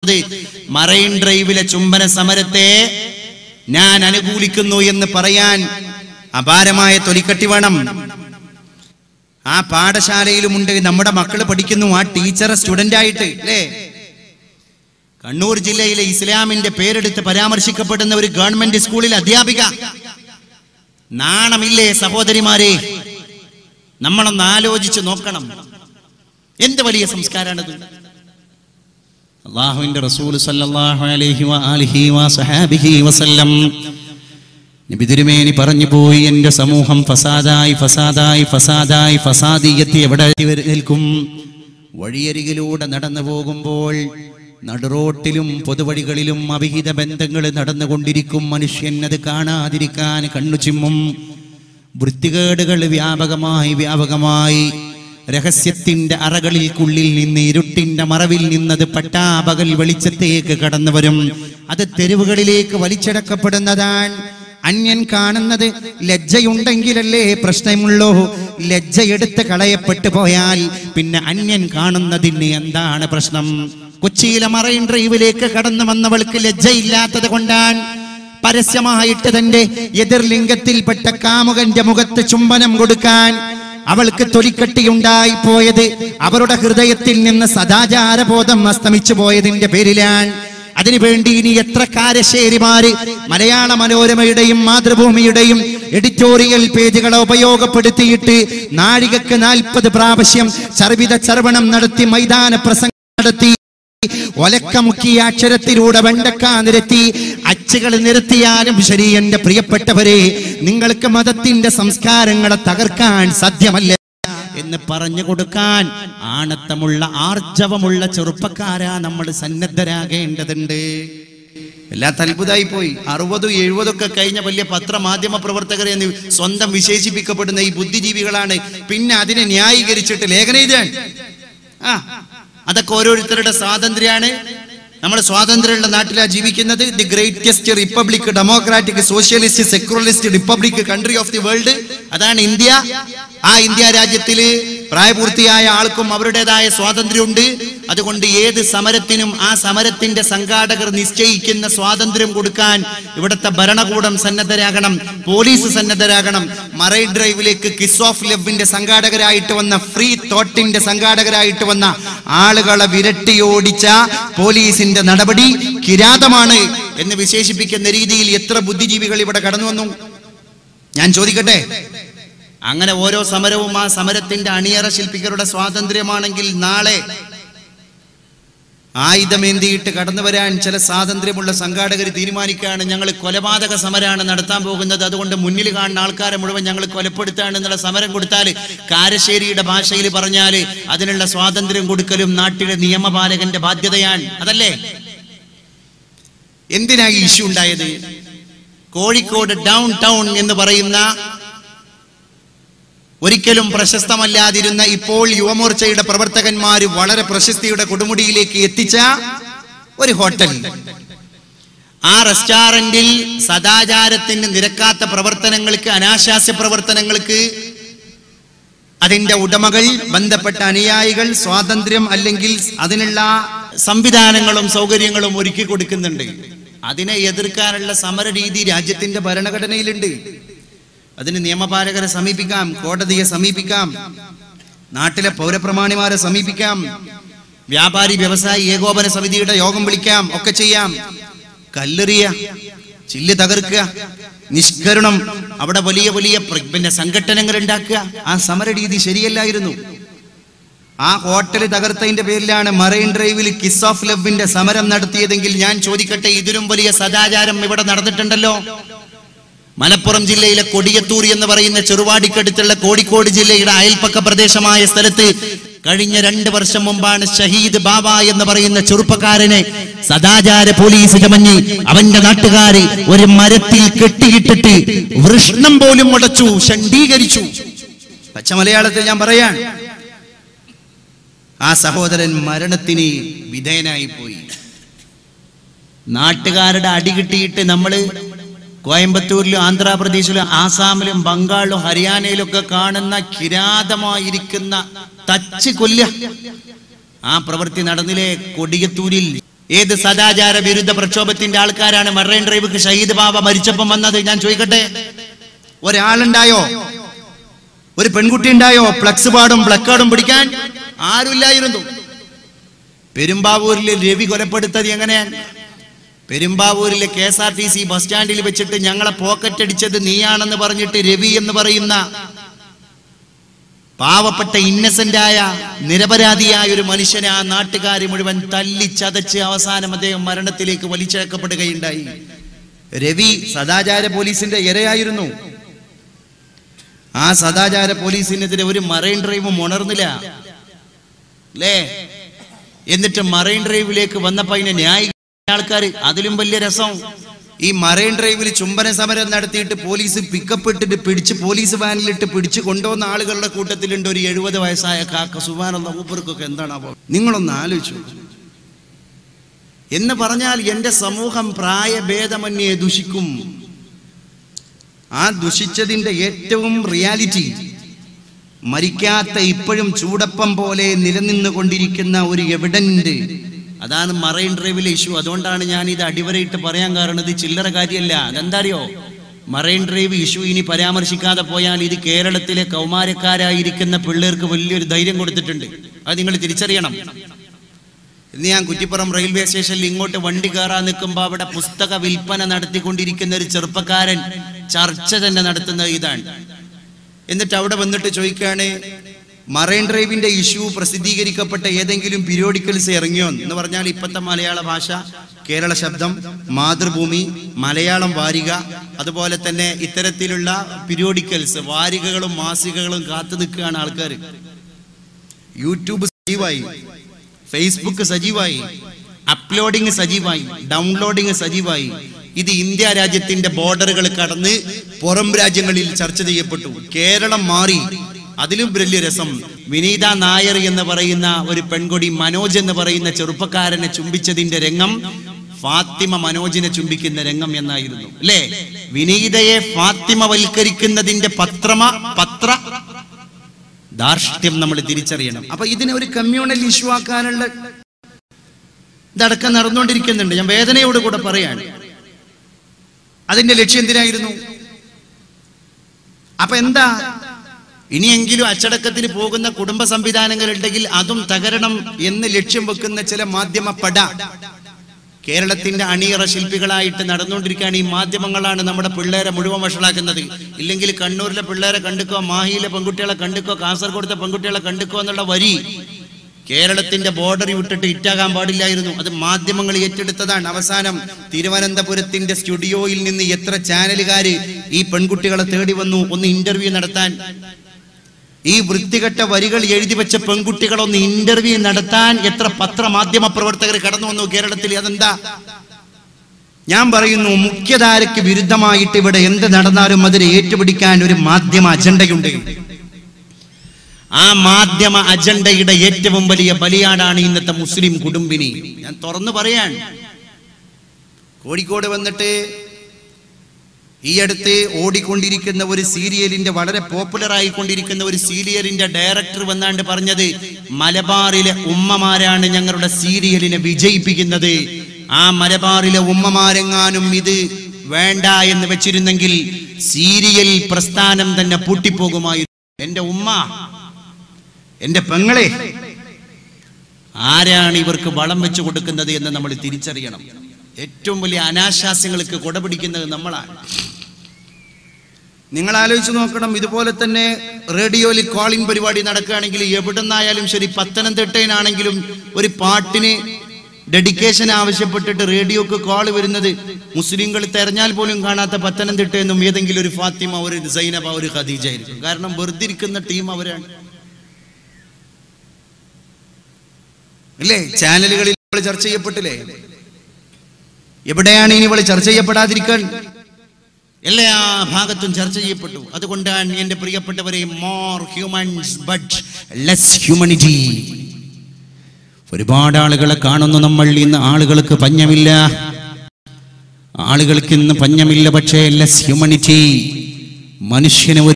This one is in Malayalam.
മറൈൻ ഡ്രൈവിലെ ചുംബന സമരത്തെ ഞാൻ അനുകൂലിക്കുന്നു എന്ന് പറയാൻ അപാരമായ തൊലിക്കട്ടി വേണം. ആ പാഠശാലയിലുമുണ്ട്, നമ്മുടെ മക്കൾ പഠിക്കുന്നു, ആ ടീച്ചറെ സ്റ്റുഡന്റ് ആയിട്ട് അല്ലേ. കണ്ണൂർ ജില്ലയിലെ ഇസ്ലാമിന്റെ പേരെടുത്ത് പരാമർശിക്കപ്പെടുന്ന ഒരു ഗവൺമെന്റ് സ്കൂളിൽ അധ്യാപിക. നാണമില്ലേ സഹോദരിമാരെ? നമ്മളൊന്ന് ആലോചിച്ച് നോക്കണം, എന്ത് വലിയ സംസ്കാരാണിത്. അല്ലാഹുവിന്റെ റസൂൽ സല്ലല്ലാഹു അലൈഹി വആലിഹി വസഹബിഹി വസല്ലം നബി തിരുമേനി പറഞ്ഞു പോയി, എന്റെ സമൂഹം ഫസാദായി ഫസാദായി ഫസാദായി ഫസാദിയത്ത് എവിടെ നിൽക്കും? വഴിയരികിലൂടെ നടന്നു പോകുമ്പോൾ നടുറോട്ടിലും പൊതുവഴികളിലും അവിഹിത ബന്ധങ്ങൾ നടന്നുകൊണ്ടിരിക്കും. മനുഷ്യൻ അത് കാണാതിരിക്കാൻ കണ്ണു ചിമ്മും. വൃത്തികേടുകൾ വ്യാപകമായി രഹസ്യത്തിന്റെ അറകളിൽക്കുള്ളിൽ നിന്ന്, ഇരുട്ടിന്റെ മറവിൽ നിന്നത് പട്ടാപകൽ വെളിച്ചത്തേക്ക് കടന്നു വരും. അത് തെരുവുകളിലേക്ക് വലിച്ചടക്കപ്പെടുന്നതാണ്. അന്യൻ കാണുന്നത് ലജ്ജയുണ്ടെങ്കിലല്ലേ പ്രശ്നമുള്ളൂ. ലജ്ജയെടുത്ത് കളയപ്പെട്ടു പോയാൽ പിന്നെ അന്യൻ കാണുന്നതിന് എന്താണ് പ്രശ്നം? കൊച്ചിയിലെ മറൈൻ ഡ്രൈവിലേക്ക് കടന്നു വന്നവൾക്ക് ലജ്ജയില്ലാത്തത് കൊണ്ടാണ് പരസ്യമായിട്ട് തന്റെ എതിർലിംഗത്തിൽപ്പെട്ട കാമുകന്റെ മുഖത്ത് ചുംബനം കൊടുക്കാൻ അവൾക്ക് തൊലിക്കട്ടിയുണ്ടായി പോയത്. അവരുടെ ഹൃദയത്തിൽ നിന്ന് സദാചാരബോധം അസ്തമിച്ചു പോയതിന്റെ പേരിലാണ്. അതിനുവേണ്ടി ഇനി എത്ര കാരശ്ശേരിമാര് മലയാള മനോരമയുടെയും മാതൃഭൂമിയുടെയും എഡിറ്റോറിയൽ പേജുകളെ ഉപയോഗപ്പെടുത്തിയിട്ട് നാഴികക്ക് 40 പ്രാവശ്യം ചർവിത ചർവണം നടത്തി, മൈതാന പ്രസംഗം നടത്തി, ഒലക്കമുക്കിയ അക്ഷരത്തിലൂടെ വെണ്ടക്ക നിരത്തി, അച്ചുകൾ നിരത്തിയാലും ശരി, എന്റെ പ്രിയപ്പെട്ടവരെ, നിങ്ങൾക്ക് മതത്തിന്റെ സംസ്കാരങ്ങളെ തകർക്കാൻ സാധ്യമല്ല എന്ന് പറഞ്ഞു കൊടുക്കാൻ ആണത്തമുള്ള ആർജവമുള്ള ചെറുപ്പക്കാരാ നമ്മൾ സന്നദ്ധരാകേണ്ടതുണ്ട്. വല്ലാത്ത അത്ഭുതമായി പോയി. 60, 70 കഴിഞ്ഞ വലിയ പത്രമാധ്യമ പ്രവർത്തകരെ എന്ന് സ്വന്തം വിശേഷിപ്പിക്കപ്പെടുന്ന ഈ ബുദ്ധിജീവികളാണ് പിന്നെ അതിനെ ന്യായീകരിച്ചിട്ട് ലേഖനം എഴുതാൻ. അതൊക്കെ ഓരോരുത്തരുടെ സ്വാതന്ത്ര്യമാണ്. നമ്മൾ സ്വാതന്ത്ര്യമുള്ള നാട്ടിലാണ് ജീവിക്കുന്നത്. The greatest republic, democratic, socialist, secularist republic country of the world, അതാണ് ഇന്ത്യ. ആ ഇന്ത്യ രാജ്യത്തില് പ്രായപൂർത്തിയായ ആൾക്കും അവരുടേതായ സ്വാതന്ത്ര്യമുണ്ട്. അതുകൊണ്ട് ഏത് സമരത്തിനും ആ സമരത്തിന്റെ സംഘാടകർ നിശ്ചയിക്കുന്ന സ്വാതന്ത്ര്യം കൊടുക്കാൻ ഇവിടുത്തെ ഭരണകൂടം സന്നദ്ധരാകണം, പോലീസ് സന്നദ്ധരാകണം. മറൈൻ ഡ്രൈവിലേക്ക് കിസ് ഓഫ് ലവിന്റെ സംഘാടകരായിട്ട് വന്ന, ഫ്രീ തോട്ടിന്റെ സംഘാടകരായിട്ട് വന്ന ആളുകളെ വിരട്ടിയോടിച്ച പോലീസിന്റെ നടപടി കിരാതമാണ് എന്ന് വിശേഷിപ്പിക്കുന്ന രീതിയിൽ എത്ര ബുദ്ധിജീവികൾ ഇവിടെ കടന്നു വന്നു. ഞാൻ ചോദിക്കട്ടെ, അങ്ങനെ ഓരോ സമരവും ആ സമരത്തിന്റെ അണിയറ ശില്പികളുടെ സ്വാതന്ത്ര്യമാണെങ്കിൽ നാളെ ആയുധമേന്തിയിട്ട് കടന്നു വരാൻ ചില സ്വാതന്ത്ര്യമുള്ള സംഘാടകർ തീരുമാനിക്കുകയാണ്, ഞങ്ങൾ കൊലപാതക സമരമാണ് നടത്താൻ പോകുന്നത്, അതുകൊണ്ട് മുന്നിൽ കാണുന്ന ആൾക്കാരെ മുഴുവൻ ഞങ്ങൾ കൊലപ്പെടുത്താണ് എന്നുള്ള സമരം കൊടുത്താൽ, കാരശ്ശേരിയുടെ ഭാഷയിൽ പറഞ്ഞാൽ അതിനുള്ള സ്വാതന്ത്ര്യം കൊടുക്കലും നാട്ടിലെ നിയമപാലകന്റെ ബാധ്യതയാണ്. അതല്ലേ? എന്തിനാ ഈ ഇഷ്യൂ ഉണ്ടായത്? കോഴിക്കോട് ഡൗൺ ടൗൺ എന്ന് പറയുന്ന ഒരിക്കലും പ്രശസ്തമല്ലാതിരുന്ന, ഇപ്പോൾ യുവമോർച്ചയുടെ പ്രവർത്തകന്മാർ വളരെ പ്രശസ്തിയുടെ കൊടുമുടിയിലേക്ക് എത്തിച്ച ഒരു ഹോട്ടൽ, ആ റെസ്റ്റോറന്റിൽ സദാചാരത്തിന് നിരക്കാത്ത പ്രവർത്തനങ്ങൾക്ക്, അനാശാസ്യ പ്രവർത്തനങ്ങൾക്ക് അതിന്റെ ഉടമകൾ, ബന്ധപ്പെട്ട അനുയായികൾ സ്വാതന്ത്ര്യം അല്ലെങ്കിൽ അതിനുള്ള സംവിധാനങ്ങളും സൗകര്യങ്ങളും ഒരുക്കി കൊടുക്കുന്നുണ്ട്. അതിനെ എതിർക്കാനുള്ള സമര രീതി രാജ്യത്തിന്റെ ഭരണഘടനയിലുണ്ട്. അതിന് നിയമപാലകരെ സമീപിക്കാം, കോടതിയെ സമീപിക്കാം, നാട്ടിലെ പൗരപ്രമാണിമാരെ സമീപിക്കാം, വ്യാപാരി വ്യവസായി ഏകോപന സമിതിയുടെ യോഗം വിളിക്കാം, ഒക്കെ ചെയ്യാം. കല്ലെറിയ, ചില്ല് തകർക്കുക, നിഷ്കരണം, അവിടെ വലിയ വലിയ പിന്നെ സംഘടനകൾ ഉണ്ടാക്കുക, ആ സമര രീതി ശരിയല്ലായിരുന്നു. ആ ഹോട്ടൽ തകർത്തതിന്റെ പേരിലാണ് മറൈൻ ഡ്രൈവിൽ കിസ് ഓഫ് ലവിന്റെ സമരം നടത്തിയതെങ്കിൽ ഞാൻ ചോദിക്കട്ടെ, ഇതിലും വലിയ സദാചാരം ഇവിടെ നടന്നിട്ടുണ്ടല്ലോ. മലപ്പുറം ജില്ലയിലെ കൊടിയത്തൂർ എന്ന് പറയുന്ന ചെറുവാടിക്കടുത്തുള്ള കോഴിക്കോട് ജില്ലയുടെ അയൽപ്പക്ക പ്രദേശമായ സ്ഥലത്ത് കഴിഞ്ഞ 2 വർഷം മുമ്പാണ് ഷഹീദ് ബാബ എന്ന് പറയുന്ന ചെറുപ്പക്കാരനെ സദാചാര പോലീസ് ചമഞ്ഞ് അവന്റെ നാട്ടുകാര് ഒരു മരത്തിൽ കെട്ടിയിട്ടിട്ട് വൃഷ്ണം പോലും മുടച്ചു, ഷണ്ഡീകരിച്ചു. പച്ച മലയാളത്തിൽ ഞാൻ പറയാൻ, ആ സഹോദരൻ മരണത്തിന് വിധേയനായി പോയി. നാട്ടുകാരുടെ അടി കിട്ടിയിട്ട് നമ്മള് കോയമ്പത്തൂരിലും ആന്ധ്രാപ്രദേശിലും ആസാമിലും ബംഗാളിലും ഹരിയാനയിലും ഒക്കെ കാണുന്ന കിരാതമായിരിക്കുന്ന തച്ച് കൊല്ല ആ പ്രവൃത്തി നടന്നില്ലേ? കൊടിയത്തൂരിൽ ഏത് സദാചാര വിരുദ്ധ പ്രക്ഷോഭത്തിന്റെ ആൾക്കാരാണ് മറൈൻ ഡ്രൈവ് ഷഹീദ് ബാബ മരിച്ചപ്പം വന്നത്? ഞാൻ ചോദിക്കട്ടെ, ഒരാളുണ്ടായോ? ഒരു പെൺകുട്ടി ഉണ്ടായോ ഫ്ലക്സ് പാടും പ്ലക്കാർഡും പിടിക്കാൻ? ആരുമില്ലായിരുന്നു. പെരുമ്പാവൂരിലെ രവി കൊലപ്പെടുത്തത് എങ്ങനെയാണ്? പെരുമ്പാവൂരിലെ KSRTC ബസ് സ്റ്റാൻഡിൽ വെച്ചിട്ട് ഞങ്ങളെ പോക്കറ്റ് അടിച്ചത് നീയാണെന്ന് പറഞ്ഞിട്ട് രവി എന്ന് പറയുന്ന പാവപ്പെട്ട ഇന്നസെന്റായ നിരപരാധിയായ ഒരു മനുഷ്യനെ ആ നാട്ടുകാർ മുഴുവൻ തല്ലിച്ചതച്ച് അവസാനം അദ്ദേഹം മരണത്തിലേക്ക് വലിച്ചഴക്കപ്പെടുകയുണ്ടായി. രവി സദാചാര പോലീസിന്റെ ഇരയായിരുന്നു. ആ സദാചാര പോലീസിനെതിരെ ഒരു മറൈൻ ഡ്രൈവും ഉണർന്നില്ല അല്ലേ? എന്നിട്ട് മറൈൻ ഡ്രൈവിലേക്ക് വന്നപ്പോ അതിനെ ന്യായിക ആൾക്കാർ. അതിലും വലിയ രസം, ഈ മറൈൻ ഡ്രൈവിൽ ചുംബന സമരം നടത്തിയിട്ട് പോലീസ് പിക്കപ്പ് ഇട്ടിട്ട് പിടിച്ച് പോലീസ് വാനിലിട്ട് പിടിച്ച് കൊണ്ടുവന്ന ആളുകളുടെ കൂട്ടത്തിലുണ്ട് ഒരു 70 വയസ്സായ കാക്ക. സുബ്ഹാനല്ലാഹ്, മൂപ്പർക്കൊക്കെ എന്താണാവോ? നിങ്ങളൊന്ന് ആലോചിച്ചു എന്ന് പറഞ്ഞാൽ എന്റെ സമൂഹം പ്രായഭേദമന്യേ ദുഷിക്കും. ആ ദുഷിച്ചതിന്റെ ഏറ്റവും റിയാലിറ്റി മരിക്കാത്ത ഇപ്പോഴും ചൂടപ്പം പോലെ നിലനിന്നുകൊണ്ടിരിക്കുന്ന ഒരു എവിഡന്റ്, അതാണ് മറൈൻ ഡ്രൈവിലെ ഇഷ്യൂ. അതുകൊണ്ടാണ് ഞാൻ ഇത് അടിവരയിട്ട് പറയാൻ കാരണം. ഇത് ചില്ലറ കാര്യമല്ല. അതെന്താ അറിയോ? മറൈൻ ഡ്രൈവ് ഇഷ്യൂ ഇനി പരാമർശിക്കാതെ പോയാൽ ഇത് കേരളത്തിലെ കൗമാരക്കാരായിരിക്കുന്ന പിള്ളേർക്ക് വലിയൊരു ധൈര്യം കൊടുത്തിട്ടുണ്ട്. അത് നിങ്ങൾ തിരിച്ചറിയണം. ഇന്ന് ഞാൻ കുറ്റിപ്പുറം റെയിൽവേ സ്റ്റേഷനിൽ ഇങ്ങോട്ട് വണ്ടി കയറാൻ നിൽക്കുമ്പോൾ അവിടെ പുസ്തക വിൽപ്പന നടത്തിക്കൊണ്ടിരിക്കുന്ന ഒരു ചെറുപ്പക്കാരൻ ചർച്ച തന്നെ നടത്തുന്നത് ഇതാണ്. എന്നിട്ട് അവിടെ വന്നിട്ട് ചോദിക്കുകയാണ്, മറൈൻ ഡ്രൈവിന്റെ ഇഷ്യൂ പ്രസിദ്ധീകരിക്കപ്പെട്ട ഏതെങ്കിലും പീരിയോഡിക്കൽസ് ഇറങ്ങിയോ എന്ന് പറഞ്ഞാൽ ഇപ്പോഴത്തെ മലയാള ഭാഷ, കേരള ശബ്ദം, മാതൃഭൂമി, മലയാളം വാരിക, അതുപോലെ തന്നെ ഇത്തരത്തിലുള്ള പീരിയോഡിക്കൽസ് വാരികകളും മാസികകളും കാത്തു നിൽക്കുകയാണ് ആൾക്കാർ. യൂട്യൂബ് സജീവായി, ഫേസ്ബുക്ക് സജീവായി, അപ്ലോഡിങ് സജീവായി, ഡൗൺലോഡിങ് സജീവായി. ഇത് ഇന്ത്യ രാജ്യത്തിന്റെ ബോർഡറുകൾ കടന്ന് പുറം രാജ്യങ്ങളിൽ ചർച്ച ചെയ്യപ്പെട്ടു. കേരളം മാറി. അതിലും വലിയ രസം, വിനീത നായർ എന്ന് പറയുന്ന ഒരു പെൺകൊടി മനോജ് എന്ന് പറയുന്ന ചെറുപ്പക്കാരനെ ചുംബിച്ചതിന്റെ രംഗം ഫാത്തിമ മനോജിനെ ചുംബിക്കുന്ന രംഗം എന്നായിരുന്നു അല്ലേ? വിനീതയെ ഫാത്തിമ വൽക്കരിക്കുന്നതിന്റെ പത്ര ധാർഷ്ട്യം നമ്മൾ തിരിച്ചറിയണം. അപ്പൊ ഇതിനെ ഒരു കമ്മ്യൂണൽ ഇഷ്യൂ ആക്കാനുള്ള ഇതടക്കം നടന്നുകൊണ്ടിരിക്കുന്നുണ്ട്. ഞാൻ വേദനയോട് കൂടെ പറയാണ്. അതിന്റെ ലക്ഷ്യം എന്തിനായിരുന്നു? അപ്പൊ എന്താ, ഇനിയെങ്കിലും അച്ചടക്കത്തിന് പോകുന്ന കുടുംബ സംവിധാനങ്ങൾ ഉണ്ടെങ്കിൽ അതും തകരണം എന്ന് ലക്ഷ്യം വെക്കുന്ന ചില മാധ്യമ പട കേരളത്തിന്റെ അണിയറ ശില്പികളായിട്ട് നടന്നുകൊണ്ടിരിക്കുകയാണ്. ഈ മാധ്യമങ്ങളാണ് നമ്മുടെ പിള്ളേരെ മുഴുവൻ വഷളാക്കുന്നത്. ഇല്ലെങ്കിൽ കണ്ണൂരിലെ പിള്ളേരെ കണ്ടുക്കോ, മാഹിയിലെ പെൺകുട്ടികളെ കണ്ടുക്കോ, കാസർഗോഡത്തെ പെൺകുട്ടികളെ കണ്ടുക്കോ എന്നുള്ള വരി കേരളത്തിന്റെ ബോർഡർ വിട്ടിട്ട് ഇറ്റാകാൻ പാടില്ലായിരുന്നു. അത് മാധ്യമങ്ങൾ ഏറ്റെടുത്തതാണ്. അവസാനം തിരുവനന്തപുരത്തിന്റെ സ്റ്റുഡിയോയിൽ നിന്ന് എത്ര ചാനലുകാര് ഈ പെൺകുട്ടികളെ തേടി വന്നു ഒന്ന് ഇന്റർവ്യൂ നടത്താൻ. ഈ വൃത്തികെട്ട വരികൾ എഴുതി വെച്ച പെൺകുട്ടികളൊന്ന് ഇന്റർവ്യൂ നടത്താൻ എത്ര പത്രമാധ്യമ പ്രവർത്തകർ കടന്നു വന്നു കേരളത്തിൽ. അതെന്താ? ഞാൻ പറയുന്നു, മുഖ്യധാരയ്ക്ക് വിരുദ്ധമായിട്ട് ഇവിടെ എന്ത് നടന്നാലും അതിനെ ഏറ്റുപിടിക്കാൻ ഒരു മാധ്യമ അജണ്ടയുണ്ട്. ആ മാധ്യമ അജണ്ടയുടെ ഏറ്റവും വലിയ ബലിയാടാണ് ഇന്നത്തെ മുസ്ലിം കുടുംബിനി. ഞാൻ തുറന്നു പറയാൻ, കോഴിക്കോട് വന്നിട്ട് ഈ അടുത്ത് ഓടിക്കൊണ്ടിരിക്കുന്ന ഒരു സീരിയലിന്റെ, വളരെ പോപ്പുലർ ആയിക്കൊണ്ടിരിക്കുന്ന ഒരു സീരിയലിന്റെ ഡയറക്ടർ വന്നാണ്ട് പറഞ്ഞത്, മലബാറിലെ ഉമ്മമാരാണ് ഞങ്ങളുടെ സീരിയലിനെ വിജയിപ്പിക്കുന്നത്. ആ മലബാറിലെ ഉമ്മമാരെങ്ങാനും ഇത് വേണ്ട എന്ന് വെച്ചിരുന്നെങ്കിൽ സീരിയൽ പ്രസ്ഥാനം തന്നെ പൂട്ടിപ്പോകുമായിരുന്നു. എന്റെ ഉമ്മ, എന്റെ പെങ്ങളെ, ആരാണ് ഇവർക്ക് വളം വെച്ചു കൊടുക്കുന്നത് എന്ന് നമ്മൾ തിരിച്ചറിയണം. ഏറ്റവും വലിയ അനാശാസ്യങ്ങൾക്ക് കൊടപിടിക്കുന്നത് നമ്മളാണ്. നിങ്ങൾ ആലോചിച്ച് നോക്കണം. ഇതുപോലെ തന്നെ റേഡിയോയിൽ കോളിംഗ് പരിപാടി നടക്കുകയാണെങ്കിൽ എവിടുന്നായാലും ശരി, പത്തനംതിട്ടയിലാണെങ്കിലും ഒരു പാട്ടിന് ഡെഡിക്കേഷൻ ആവശ്യപ്പെട്ടിട്ട് റേഡിയോക്ക് കോള് വരുന്നത് മുസ്ലിങ്ങൾ തെരഞ്ഞാൽ പോലും കാണാത്ത പത്തനംതിട്ടയിൽ നിന്നും ഏതെങ്കിലും ഒരു ഫാത്തിമ, ഒരു സൈനബ, ഒരു ഖദീജ ആയിരിക്കും. കാരണം വെറുതെ ഇരിക്കുന്ന ടീം അവരാണ് അല്ലേ? ചാനലുകളിൽ ചർച്ച ചെയ്യപ്പെട്ടില്ലേ? എവിടെയാണ് ഇനി ഇവള് ചർച്ച ചെയ്യപ്പെടാതിരിക്കാൻ? എല്ലാ ഭാഗത്തും ചർച്ച ചെയ്യപ്പെട്ടു. അതുകൊണ്ടാണ് എന്റെ പ്രിയപ്പെട്ടവരെ, more humans but less humanity. ഒരുപാട് ആളുകളെ കാണുന്നു നമ്മൾ. ഇന്ന് ആളുകൾക്ക് പഞ്ഞമില്ല, ആളുകൾക്ക് ഇന്ന് പഞ്ഞമില്ല. പക്ഷേ ലെസ് ഹ്യൂമനിറ്റി, മനുഷ്യന്